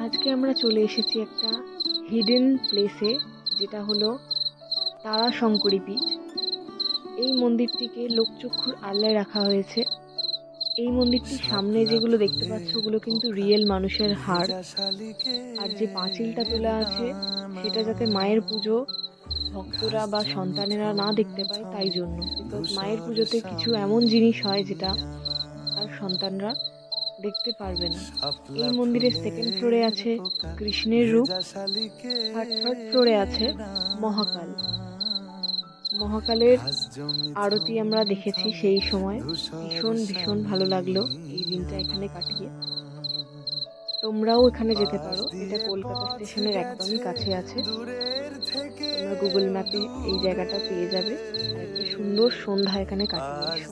আজকে আমরা চলে এসেছি একটা হিডেন প্লেসে, যেটা হলো তারাশঙ্করী পীঠ। এই মন্দিরটিকে লোকচক্ষুর আড়ালে রাখা হয়েছে। এই মন্দিরটির সামনে যেগুলো দেখতে পাচ্ছ ওগুলো কিন্তু রিয়েল মানুষের হাড়। আর যে পাঁচিলটা তোলা আছে সেটা যাতে মায়ের পুজো ভক্তরা বা সন্তানেরা না দেখতে পায় তাই জন্য। বিকজ মায়ের পুজোতে কিছু এমন জিনিস হয় যেটা তার সন্তানরা দেখতে পারবে না। এই মন্দিরের সেকেন্ড ফ্লোরে আছে কৃষ্ণের রূপ, আর থার্ড ফ্লোরে আছে মহাকাল। মহাকালের আরতি আমরা দেখেছি সেই সময়, ভীষণ ভীষণ ভালো লাগলো এই দিনটা এখানে কাটিয়ে। তোমরাও এখানে যেতে পারো, এটা কলকাতা স্টেশনের একদমই কাছে আছে। তোমরা গুগল ম্যাপে এই জায়গাটা পেয়ে যাবে, আর একটা সুন্দর সন্ধ্যা এখানে কাটিয়ে এসো।